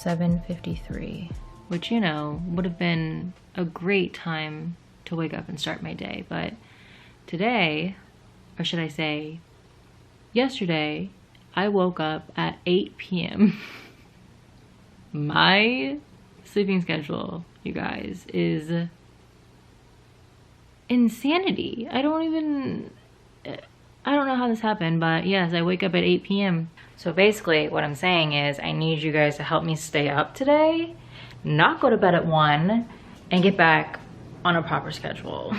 7:53, which, you know, would have been a great time to wake up and start my day. But today, or should I say yesterday, I woke up at 8 p.m. My sleeping schedule, you guys, is insanity. I don't know how this happened, but yes, I wake up at 8 p.m. So basically what I'm saying is I need you guys to help me stay up today, not go to bed at 1, and get back on a proper schedule.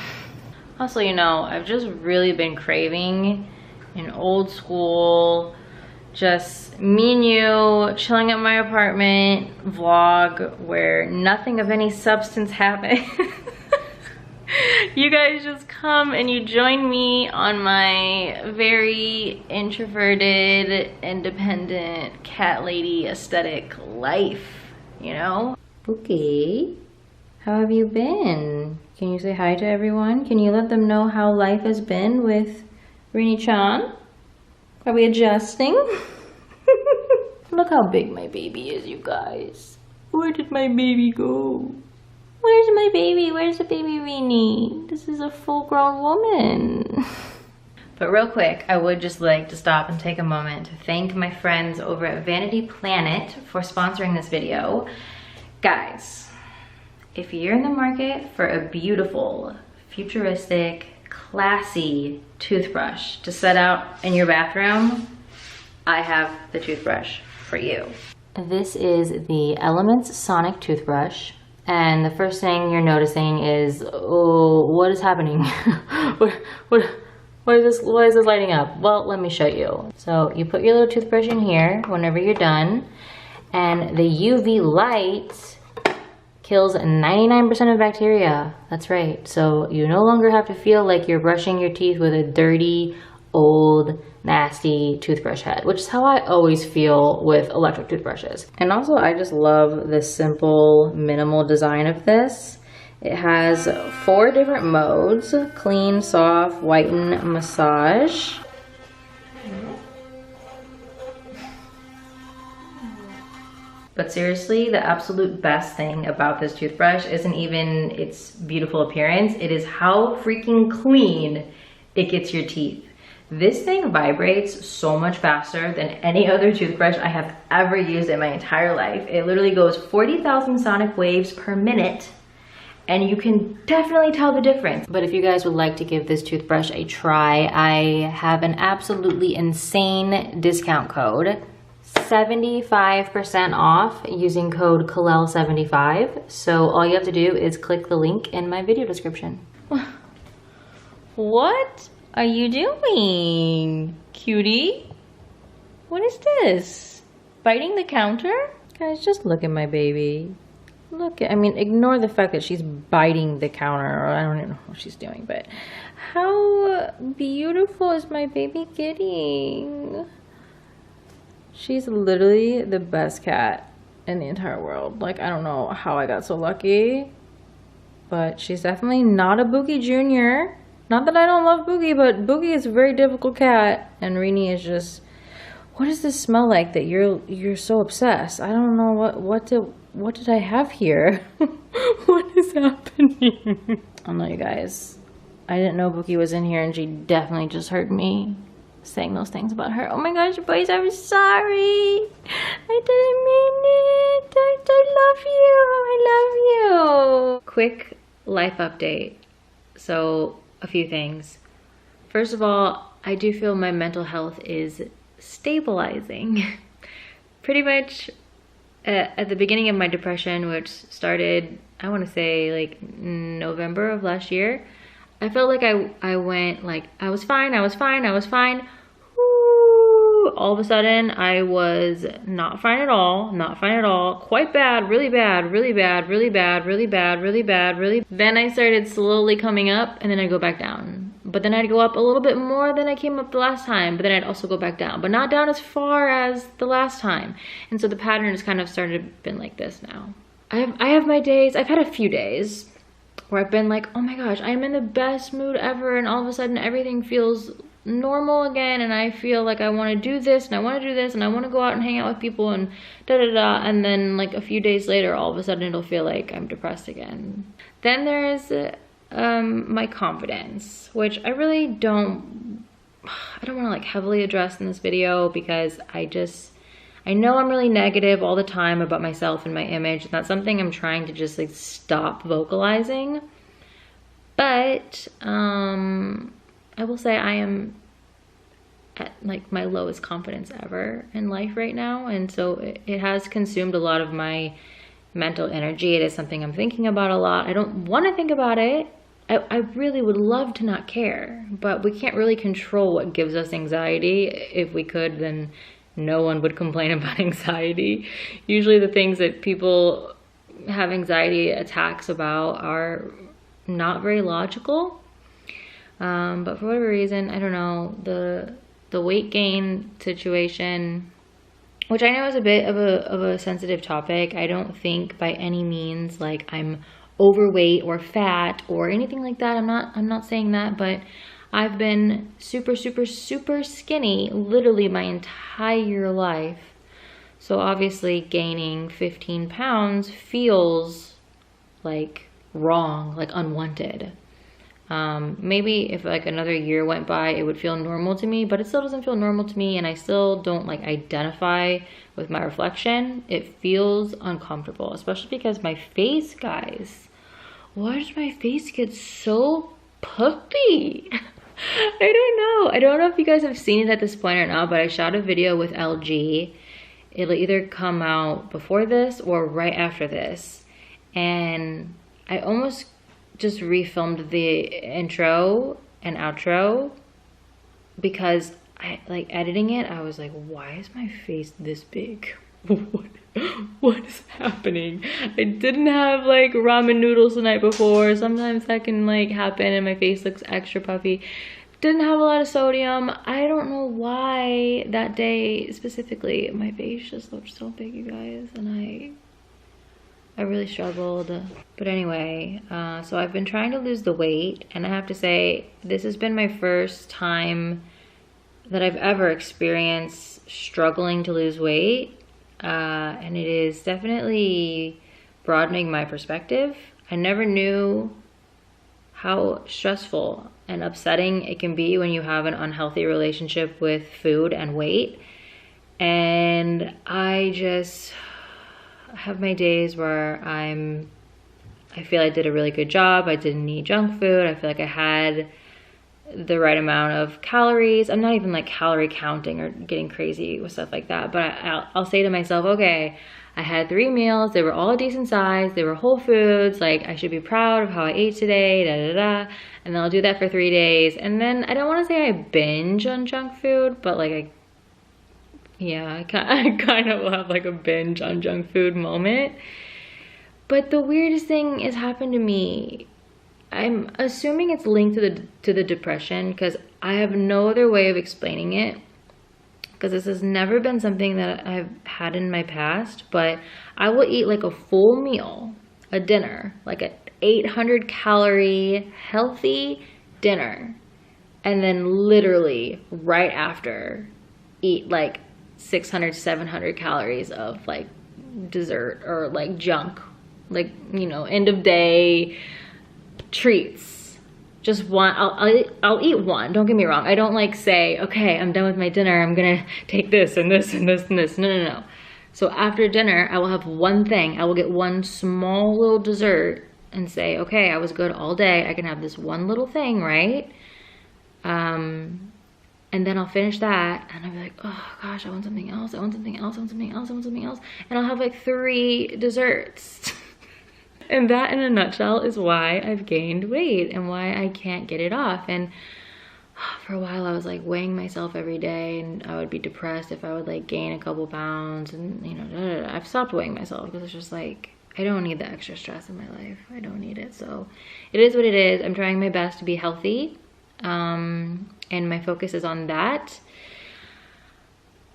Also, you know, I've just really been craving an old school, just me and you chilling at my apartment vlog where nothing of any substance happens. You guys just come and you join me on my very introverted, independent, cat lady aesthetic life, you know? Bookie, how have you been? Can you say hi to everyone? Can you let them know how life has been with Rini-chan? Are we adjusting? Look how big my baby is, you guys. Where did my baby go? Where's my baby? Where's the baby Rini? This is a full-grown woman. But real quick, I would just like to stop and take a moment to thank my friends over at Vanity Planet for sponsoring this video. Guys, if you're in the market for a beautiful, futuristic, classy toothbrush to set out in your bathroom, I have the toothbrush for you. This is the Elements Sonic toothbrush. And the first thing you're noticing is, oh, what is happening? Why is this lighting up? Well, let me show you. So you put your little toothbrush in here whenever you're done, and the UV light kills 99% of bacteria. That's right. So you no longer have to feel like you're brushing your teeth with a dirty, old, nasty toothbrush head, which is how I always feel with electric toothbrushes. And also, I just love the simple, minimal design of this. It has 4 different modes: clean, soft, whiten, massage. But seriously, the absolute best thing about this toothbrush isn't even its beautiful appearance, it is how freaking clean it gets your teeth. This thing vibrates so much faster than any other toothbrush I have ever used in my entire life. It literally goes 40,000 sonic waves per minute, and you can definitely tell the difference. But if you guys would like to give this toothbrush a try, I have an absolutely insane discount code. 75% off using code Kalel75. So all you have to do is click the link in my video description. What are you doing, cutie? What is this? Biting the counter? Guys, just look at my baby. Look at, I mean, ignore the fact that she's biting the counter, or I don't even know what she's doing, but how beautiful is my baby getting? She's literally the best cat in the entire world. Like, I don't know how I got so lucky, but she's definitely not a Boogie Jr. Not that I don't love Boogie, but Boogie is a very difficult cat, and Rini is just, what does this smell like that you're so obsessed? I don't know what did I have here? What is happening? I don't know, you guys. I didn't know Boogie was in here, and she definitely just heard me saying those things about her. Oh my gosh, boys, I'm sorry. I didn't mean it. I love you. Quick life update. So, a few things. First of all, I do feel my mental health is stabilizing. Pretty much at the beginning of my depression, which started, I want to say like November of last year, I felt like I went like, I was fine. Woo! All of a sudden, I was not fine at all, quite bad, really bad. Then I started slowly coming up, and then I'd go back down. But then I'd go up a little bit more than I came up the last time, but then I'd also go back down, but not down as far as the last time. And so the pattern has kind of started been like this now. I have my days, I've had a few days where I've been like, oh my gosh, I'm in the best mood ever, and all of a sudden everything feels normal again and I feel like I want to do this and I want to do this and I want to go out and hang out with people and da-da-da, and then like a few days later all of a sudden it'll feel like I'm depressed again. Then there's my confidence, which I really don't want to like heavily address in this video because I know I'm really negative all the time about myself and my image, and that's something I'm trying to just like stop vocalizing. But I will say I am at like my lowest confidence ever in life right now, and so it has consumed a lot of my mental energy. It is something I'm thinking about a lot. I don't want to think about it. I really would love to not care, but we can't really control what gives us anxiety. If we could, then no one would complain about anxiety. Usually the things that people have anxiety attacks about are not very logical. But for whatever reason, I don't know, the weight gain situation, which I know is a bit of a sensitive topic. I don't think by any means like I'm overweight or fat or anything like that. I'm not saying that, but I've been super skinny literally my entire life. So obviously gaining 15 pounds feels like wrong, like unwanted. Maybe if like another year went by, it would feel normal to me, but it still doesn't feel normal to me, and I still don't like identify with my reflection. It feels uncomfortable, especially because my face, guys, why does my face get so puffy? I don't know if you guys have seen it at this point or not, but I shot a video with LG. It'll either come out before this or right after this, and I almost just refilmed the intro and outro because I like editing it. I was like, why is my face this big? What is happening? I didn't have like ramen noodles the night before. Sometimes that can like happen and my face looks extra puffy. Didn't have a lot of sodium. I don't know why that day specifically my face just looked so big, you guys, and I really struggled. But anyway, so I've been trying to lose the weight, and I have to say this has been my first time that I've ever experienced struggling to lose weight, and it is definitely broadening my perspective. I never knew how stressful and upsetting it can be when you have an unhealthy relationship with food and weight. And I just have my days where I feel I did a really good job. I didn't eat junk food. I feel like I had the right amount of calories. I'm not even like calorie counting or getting crazy with stuff like that, but I'll say to myself, okay, I had 3 meals. They were all a decent size. They were whole foods. Like, I should be proud of how I ate today, da-da-da. And then I'll do that for 3 days. And then I don't want to say I binge on junk food, but like I kind of will have like a binge on junk food moment. But the weirdest thing has happened to me. I'm assuming it's linked to the depression, because I have no other way of explaining it, because this has never been something that I've had in my past. But I will eat like a full meal, a dinner, like a 800 calorie healthy dinner, and then literally right after eat like 600, 700 calories of like dessert or like junk, like, you know, end of day treats. Just one. I'll eat one. Don't get me wrong. I don't like say, okay, I'm done with my dinner, I'm gonna take this and this and this and this. No. So after dinner, I will have one thing. I will get one small little dessert and say, okay, I was good all day. I can have this one little thing, right? And then I'll finish that and I'll be like, oh gosh, I want something else. I want something else. I want something else. I want something else. And I'll have like 3 desserts. And that in a nutshell is why I've gained weight and why I can't get it off. And for a while I was like weighing myself every day, and I would be depressed if I would like gain a couple pounds, and you know, I've stopped weighing myself because it's just like, I don't need the extra stress in my life. I don't need it. So it is what it is. I'm trying my best to be healthy, and my focus is on that.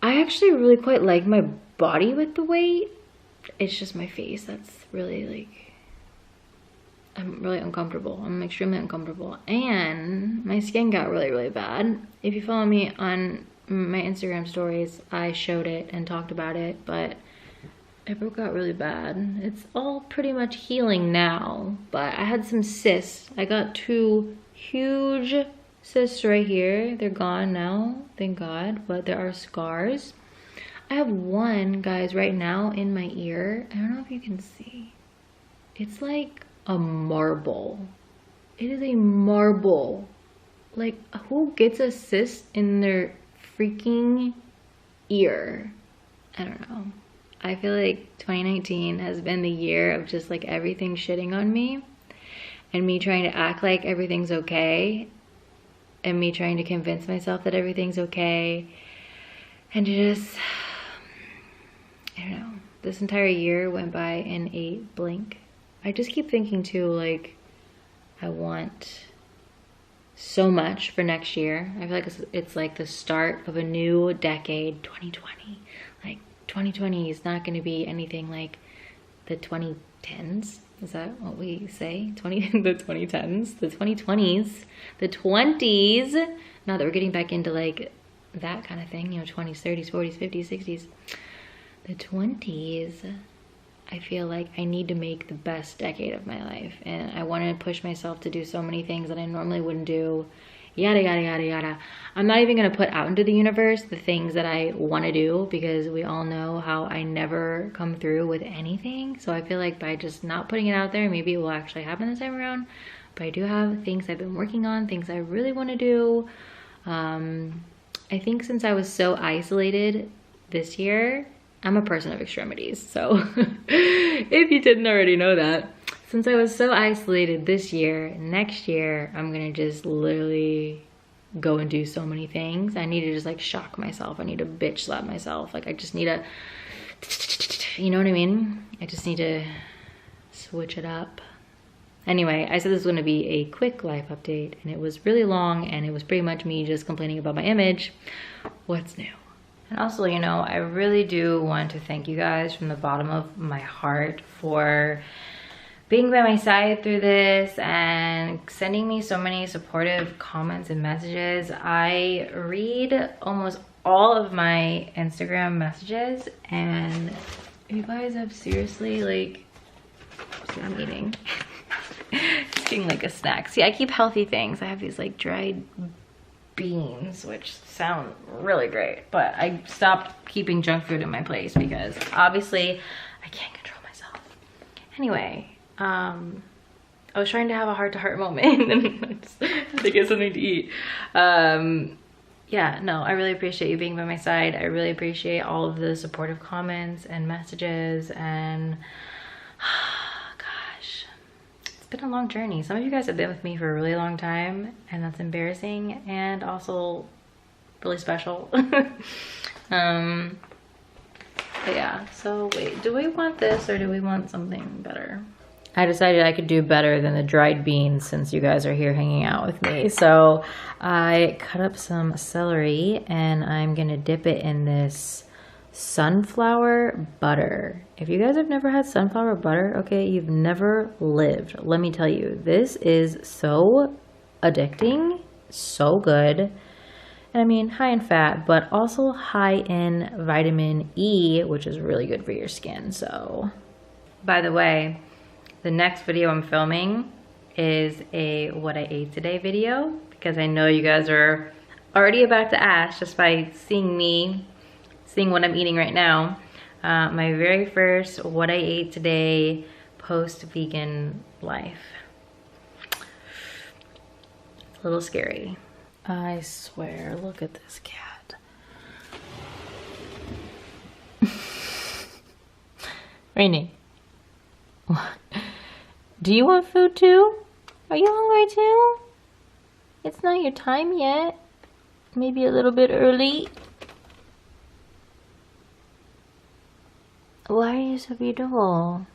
I actually really quite like my body with the weight. It's just my face that's really like I'm really uncomfortable. I'm extremely uncomfortable. And my skin got really, really bad. If you follow me on my Instagram stories, I showed it and talked about it, but it broke out really bad. It's all pretty much healing now, but I had some cysts. I got 2 huge cysts right here. They're gone now, thank God, but there are scars. I have one, guys, right now in my ear. I don't know if you can see. It's like a marble. It is a marble. Like, who gets a cyst in their freaking ear? I don't know. I feel like 2019 has been the year of just like everything shitting on me and me trying to act like everything's okay and me trying to convince myself that everything's okay and just, I don't know. This entire year went by in a blink. I just keep thinking too, like, I want so much for next year. I feel like it's like the start of a new decade, 2020. Like, 2020 is not going to be anything like the 2010s. Is that what we say? The 2010s, the 2020s, the 20s. Now that we're getting back into like that kind of thing, you know, 20s, 30s, 40s, 50s, 60s. The 20s, I feel like I need to make the best decade of my life. And I want to push myself to do so many things that I normally wouldn't do. Yada, yada, yada, yada. I'm not even going to put out into the universe the things that I want to do because we all know how I never come through with anything. So I feel like by just not putting it out there, maybe it will actually happen this time around. But I do have things I've been working on, things I really want to do. I think since I was so isolated this year, I'm a person of extremities. So if you didn't already know that, since I was so isolated this year, next year, I'm gonna just literally go and do so many things. I need to just like shock myself. I need to bitch slap myself. Like I just need to, you know what I mean? I just need to switch it up. Anyway, I said this was gonna be a quick life update and it was really long and it was pretty much me just complaining about my image. What's new? And also, you know, I really do want to thank you guys from the bottom of my heart for being by my side through this and sending me so many supportive comments and messages. I read almost all of my Instagram messages and you guys have seriously like, see, I'm eating. Just eating like a snack. See, I keep healthy things. I have these like dried beans, which sound really great, but I stopped keeping junk food in my place because obviously I can't control myself. Anyway, I was trying to have a heart-to-heart moment and I just had to get something to eat. Yeah, no, I really appreciate you being by my side. I really appreciate all of the supportive comments and messages and gosh, it's been a long journey. Some of you guys have been with me for a really long time and that's embarrassing and also really special. But yeah, so wait, do we want this or do we want something better? I decided I could do better than the dried beans since you guys are here hanging out with me. So I cut up some celery and I'm gonna dip it in this sunflower butter. If you guys have never had sunflower butter, okay, you've never lived. Let me tell you, this is so addicting, so good. And I mean, high in fat, but also high in vitamin E, which is really good for your skin. So, by the way, the next video I'm filming is a what I ate today video because I know you guys are already about to ask just by seeing what I'm eating right now. My very first what I ate today post-vegan life. It's a little scary. I swear, look at this cat. Rainy. What? Do you want food too? Are you hungry too? It's not your time yet. Maybe a little bit early. Why are you so beautiful?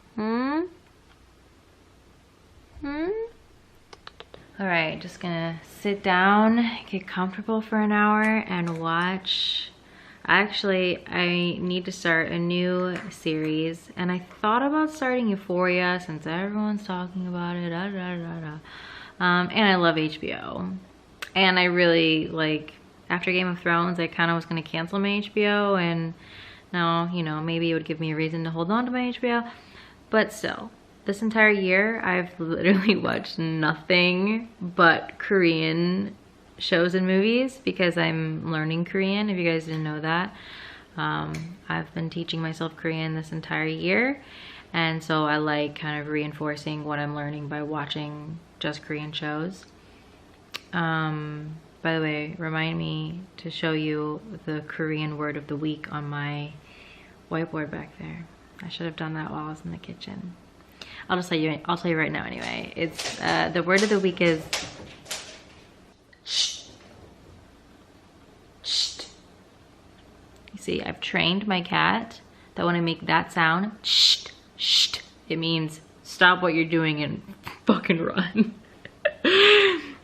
Alright, just gonna sit down, get comfortable for an hour and watch. Actually, I need to start a new series, and I thought about starting Euphoria since everyone's talking about it. And I love HBO. And I really, like, after Game of Thrones, I kind of was going to cancel my HBO, and now, you know, maybe it would give me a reason to hold on to my HBO. But still, this entire year, I've literally watched nothing but Korean shows and movies because I'm learning Korean, if you guys didn't know that. I've been teaching myself Korean this entire year, and so I like kind of reinforcing what I'm learning by watching just Korean shows. By the way, remind me to show you the Korean word of the week on my whiteboard back there. I should have done that while I was in the kitchen. I'll tell you right now anyway. It's the word of the week is shh. Shh. You see, I've trained my cat that when I make that sound, shh, shh, it means stop what you're doing and fucking run.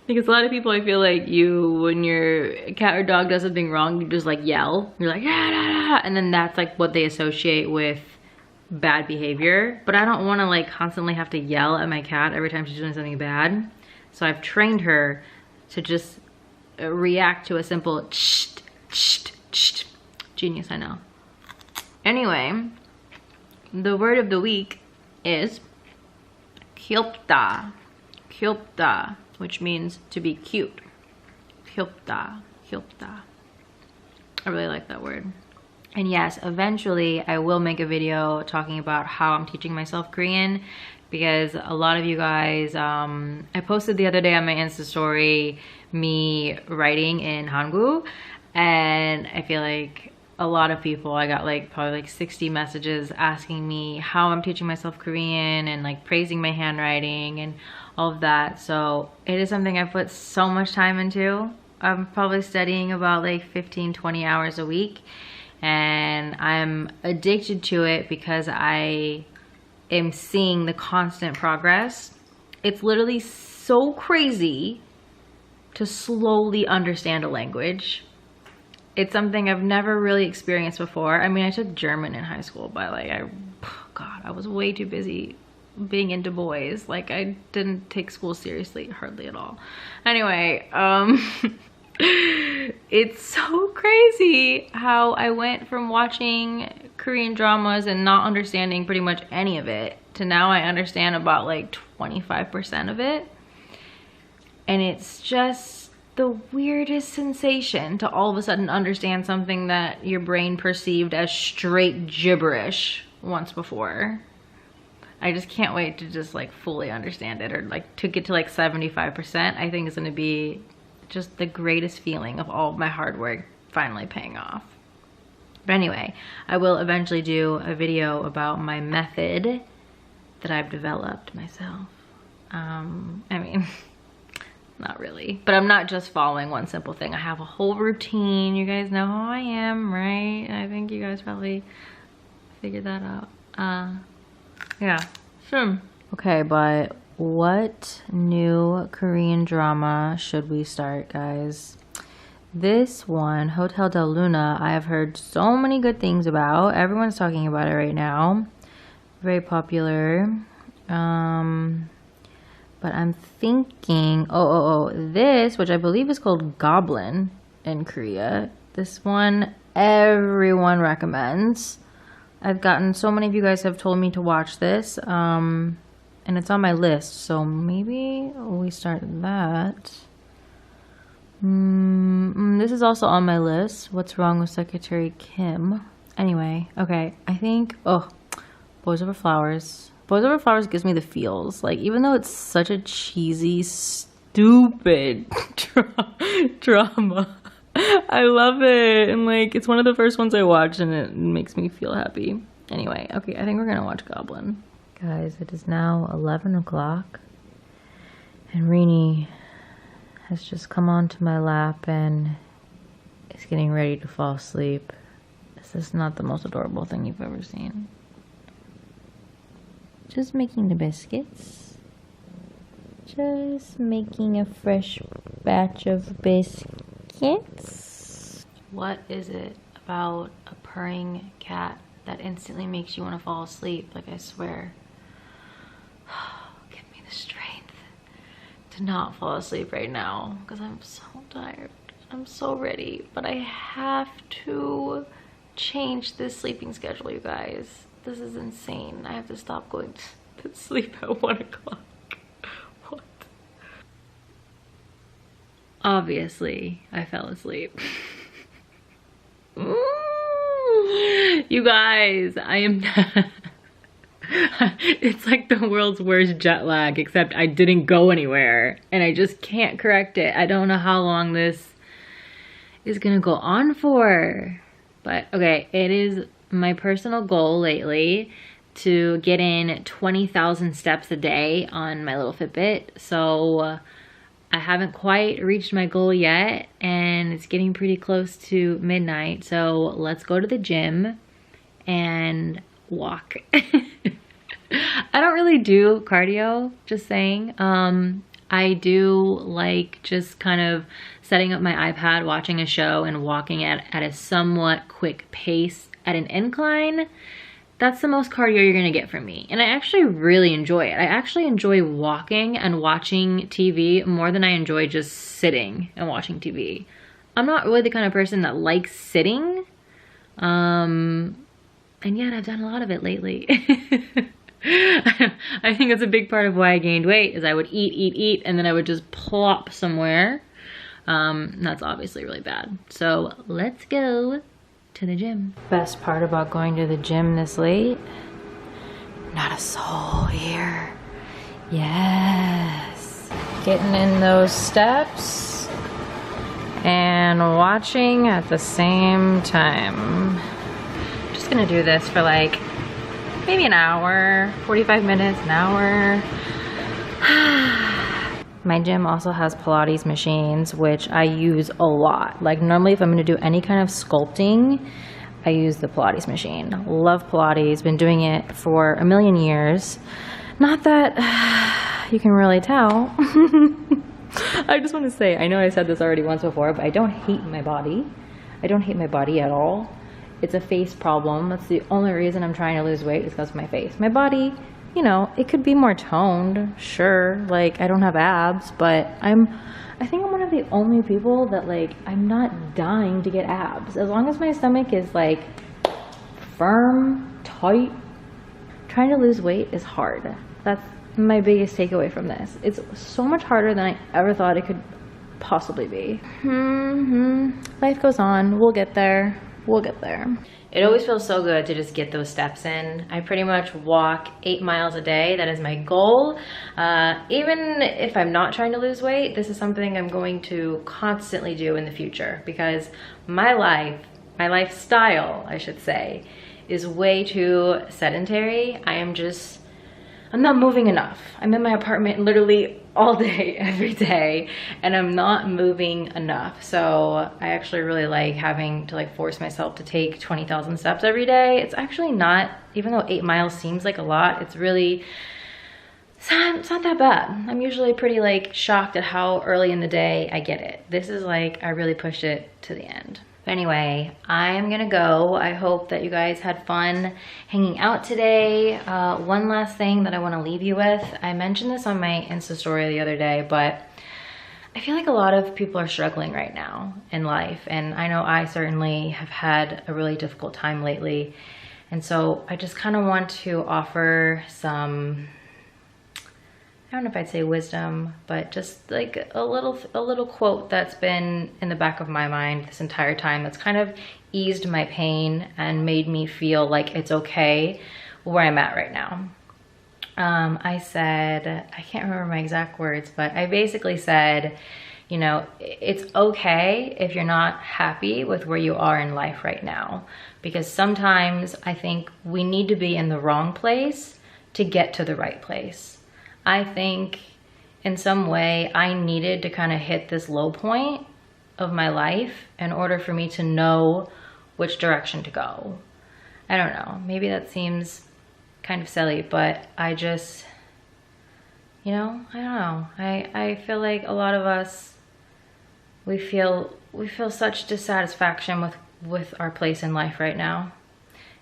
Because a lot of people, I feel like when your cat or dog does something wrong, you just like yell. You're like, ah, da, da. And then that's like what they associate with bad behavior. But I don't want to like constantly have to yell at my cat every time she's doing something bad. So I've trained her to just react to a simple shh, shh, shh. Genius, I know. Anyway, the word of the week is 귀엽다. 귀엽다, which means to be cute. 귀엽다, 귀엽다. I really like that word. And yes, eventually I will make a video talking about how I'm teaching myself Korean, because a lot of you guys, I posted the other day on my Insta story me writing in Hangul, and I feel like a lot of people, I got like probably like 60 messages asking me how I'm teaching myself Korean and like praising my handwriting and all of that. So it is something I put so much time into. I'm probably studying about like 15-20 hours a week, and I'm addicted to it because I am seeing the constant progress. It's literally so crazy to slowly understand a language. It's something I've never really experienced before. I mean, I took German in high school, but like, God, I was way too busy being into boys. Like, I didn't take school seriously, hardly at all. Anyway, it's so crazy how I went from watching Korean dramas and not understanding pretty much any of it to now I understand about like 25% of it. And it's just the weirdest sensation to all of a sudden understand something that your brain perceived as straight gibberish once before. I just can't wait to just like fully understand it, or like to get to like 75%. I think it's gonna be just the greatest feeling of all of my hard work finally paying off. But anyway, I will eventually do a video about my method that I've developed myself. I mean, not really, but I'm not just following one simple thing. I have a whole routine. You guys know how I am, right? I think you guys probably figured that out. Yeah. Okay, but what new Korean drama should we start, guys? This one, Hotel del Luna, I have heard so many good things about. Everyone's talking about it right now. Very popular. But I'm thinking, this, which I believe is called Goblin in Korea. This one everyone recommends. I've gotten, so many of you guys have told me to watch this, and it's on my list, so maybe we start that. This is also on my list. What's Wrong with Secretary Kim? Anyway, okay, I think, Boys Over Flowers. Boys Over Flowers gives me the feels. Like, even though it's such a cheesy, stupid drama, I love it. And like, it's one of the first ones I watched, and it makes me feel happy. Anyway, okay, I think we're gonna watch Goblin. Guys, it is now 11 o'clock, and Rini has just come onto my lap and is getting ready to fall asleep. This is not the most adorable thing you've ever seen. Just making the biscuits. Just making a fresh batch of biscuits. What is it about a purring cat that instantly makes you want to fall asleep. Like, I swear. Give me the strength to not fall asleep right now because I'm so tired. I'm so ready, but I have to change this sleeping schedule, you guys. This is insane. I have to stop going to sleep at 1 o'clock. What? Obviously, I fell asleep. You guys, I am it's like the world's worst jet lag, except I didn't go anywhere and I just can't correct it. I don't know how long this is gonna go on for, but okay, it is my personal goal lately to get in 20,000 steps a day on my little Fitbit. So I haven't quite reached my goal yet, and it's getting pretty close to midnight. So let's go to the gym and walk. I don't really do cardio, just saying. I do like just kind of setting up my iPad, watching a show, and walking at a somewhat quick pace at an incline. That's the most cardio you're gonna get from me. And I actually really enjoy it. I actually enjoy walking and watching TV more than I enjoy just sitting and watching TV. I'm not really the kind of person that likes sitting. And yet I've done a lot of it lately. I think it's a big part of why I gained weight, is I would eat, and then I would just plop somewhere. That's obviously really bad. So let's go to the gym. Best part about going to the gym this late? Not a soul here. Yes. Getting in those steps and watching at the same time. I'm just gonna do this for like maybe an hour, 45 minutes, an hour. My gym also has Pilates machines, which I use a lot. Like normally if I'm gonna do any kind of sculpting, I use the Pilates machine. Love Pilates, been doing it for a million years. Not that you can really tell. I just wanna say, I know I said this already once before, but I don't hate my body. I don't hate my body at all. It's a face problem. That's the only reason I'm trying to lose weight, is because of my face. My body, you know, it could be more toned, sure. Like, I don't have abs, but I think I'm one of the only people that, like, I'm not dying to get abs. As long as my stomach is, like, firm, tight, trying to lose weight is hard. That's my biggest takeaway from this. It's so much harder than I ever thought it could possibly be. Life goes on. We'll get there. We'll get there. It always feels so good to just get those steps in. I pretty much walk 8 miles a day. That is my goal. Even if I'm not trying to lose weight, this is something I'm going to constantly do in the future, because my lifestyle, I should say, is way too sedentary. I'm not moving enough. I'm in my apartment literally all day, every day, and I'm not moving enough. So I actually really like having to force myself to take 20,000 steps every day. It's actually not, even though 8 miles seems like a lot, it's not that bad. I'm usually pretty shocked at how early in the day I get it. This is I really pushed it to the end. But anyway, I'm gonna go. I hope that you guys had fun hanging out today. One last thing that I wanna leave you with. I mentioned this on my Insta story the other day, but I feel like a lot of people are struggling right now in life. And I know I certainly have had a really difficult time lately. And so I just kind of want to offer some, I don't know if I'd say wisdom, but just a little quote that's been in the back of my mind this entire time, that's kind of eased my pain and made me feel like it's okay where I'm at right now. I said, I can't remember my exact words, but I basically said, you know, it's okay if you're not happy with where you are in life right now, because sometimes I think we need to be in the wrong place to get to the right place. I think in some way I needed to kind of hit this low point of my life in order for me to know which direction to go. I don't know, maybe that seems kind of silly, but I just, you know, I don't know. I feel like a lot of us, we feel such dissatisfaction with with our place in life right now.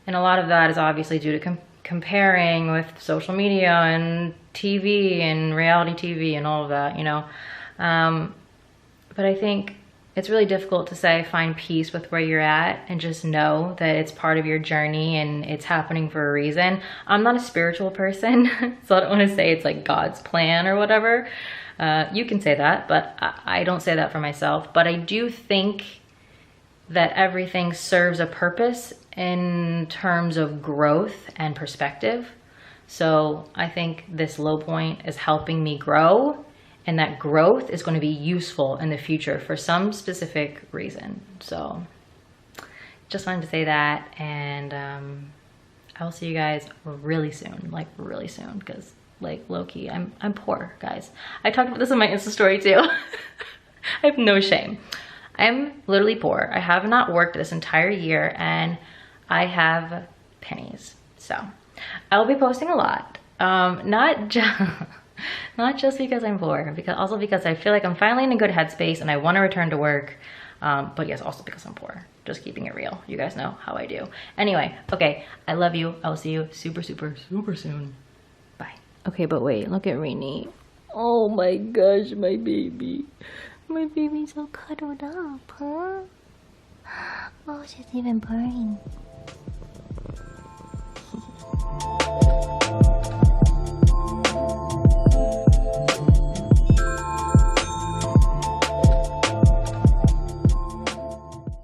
And a lot of that is obviously due to comparing with social media and TV and reality TV and all of that, you know. But I think it's really difficult to say find peace with where you're at and just know that it's part of your journey and it's happening for a reason. I'm not a spiritual person, so I don't want to say it's like God's plan or whatever. You can say that, but I don't say that for myself. But I do think that everything serves a purpose in terms of growth and perspective. So I think this low point is helping me grow, and that growth is going to be useful in the future for some specific reason. So just wanted to say that, and I will see you guys really soon, like really soon, because like low-key, I'm poor, guys. I talked about this in my Insta story too. I have no shame. I'm literally poor. I have not worked this entire year and I have pennies. So I'll be posting a lot. Not just because I'm poor, also because I feel like I'm finally in a good headspace and I want to return to work. But yes, also because I'm poor. Just keeping it real. You guys know how I do. Anyway, okay. I love you. I will see you super soon. Bye. Okay, but wait, look at Rainy. Oh my gosh, my baby. My baby's so cuddled up, huh? Oh, she's even purring.